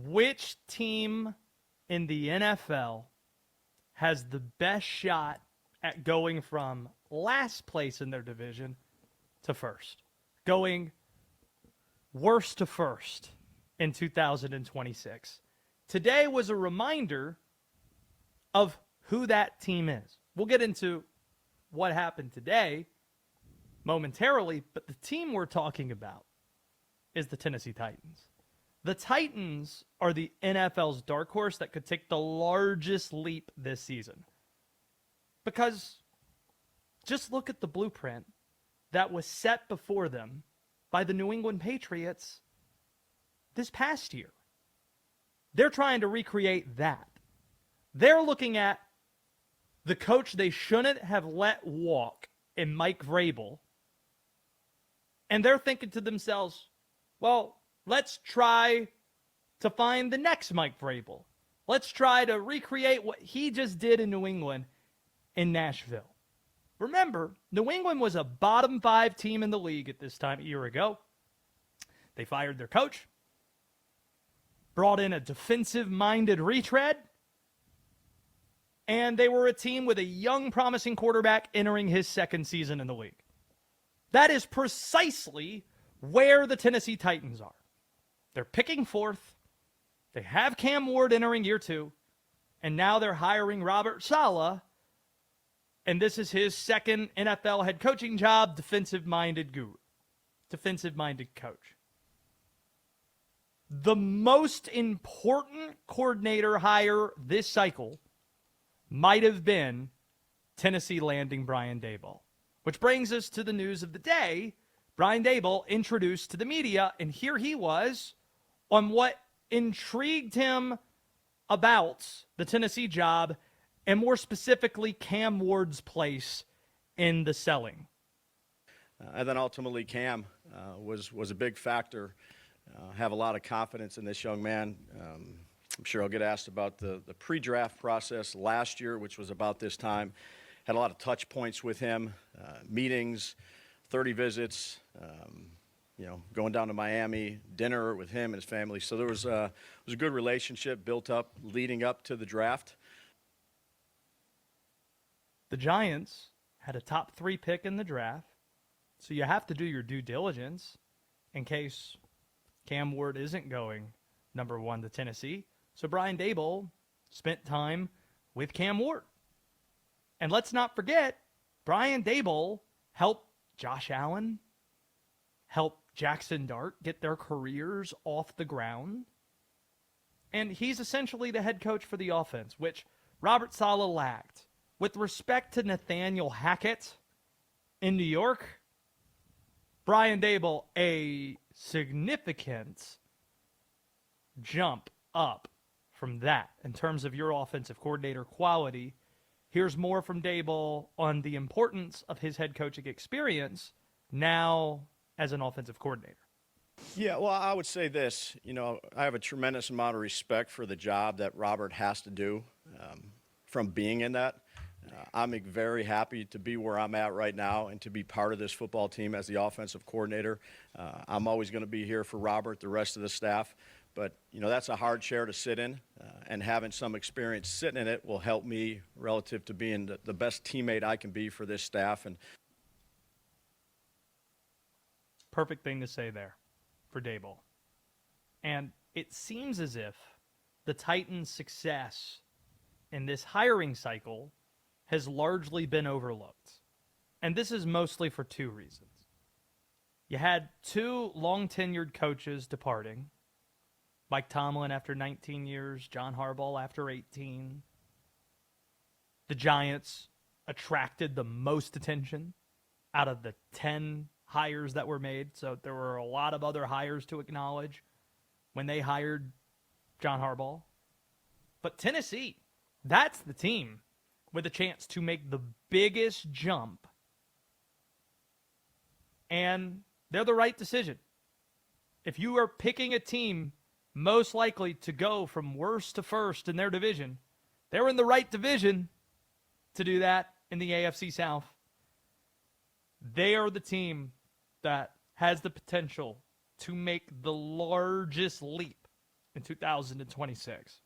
which team in the NFL has the best shot at going from last place in their division to first, going worst to first in 2026. Today was a reminder of who that team is. We'll get into what happened today momentarily, but the team we're talking about is the Tennessee Titans. The Titans are the NFL's dark horse that could take the largest leap this season. Because just look at the blueprint that was set before them by the New England Patriots this past year. They're trying to recreate that. They're looking at the coach they shouldn't have let walk in Mike Vrabel, and they're thinking to themselves, well, let's try to find the next Mike Vrabel. Let's try to recreate what he just did in New England in Nashville. Remember, New England was a bottom 5 team in the league at this time a year ago. They fired their coach, brought in a defensive-minded retread, and they were a team with a young, promising quarterback entering his second season in the league. That is precisely where the Tennessee Titans are. They're picking fourth. They have Cam Ward entering year 2, and now they're hiring Robert Saleh, and this is his second NFL head coaching job, defensive-minded guru, defensive-minded coach. The most important coordinator hire this cycle might have been Tennessee landing Brian Daboll. Which brings us to the news of the day. Brian Daboll introduced to the media, and here he was on what intrigued him about the Tennessee job, and more specifically, Cam Ward's place in the selling. And then ultimately, Cam was a big factor. Have a lot of confidence in this young man. I'm sure I'll get asked about the pre-draft process last year, which was about this time. Had a lot of touch points with him, meetings, 30 visits, going down to Miami, dinner with him and his family. So there was a good relationship built up leading up to the draft. The Giants had a top 3 pick in the draft, so you have to do your due diligence in case Cam Ward isn't going number 1 to Tennessee. So Brian Daboll spent time with Cam Ward. And let's not forget, Brian Daboll helped Josh Allen, helped Jackson Dart get their careers off the ground. And he's essentially the head coach for the offense, which Robert Saleh lacked. With respect to Nathaniel Hackett in New York, Brian Daboll, a significant jump up from that in terms of your offensive coordinator quality. Here's more from Daboll on the importance of his head coaching experience now as an offensive coordinator. Yeah, well, I would say this. I have a tremendous amount of respect for the job that Robert has to do from being in that. I'm very happy to be where I'm at right now and to be part of this football team as the offensive coordinator. I'm always going to be here for Robert, the rest of the staff. But, that's a hard chair to sit in, and having some experience sitting in it will help me relative to being the best teammate I can be for this staff. And perfect thing to say there for Daboll. And it seems as if the Titans' success in this hiring cycle has largely been overlooked. And this is mostly for 2 reasons. You had 2 long-tenured coaches departing. Mike Tomlin after 19 years, John Harbaugh after 18. The Giants attracted the most attention out of the 10 hires that were made. So there were a lot of other hires to acknowledge when they hired John Harbaugh. But Tennessee, that's the team with a chance to make the biggest jump. And they're the right decision. If you are picking a team most likely to go from worst to first in their division, they're in the right division to do that in the AFC South. They are the team that has the potential to make the largest leap in 2026.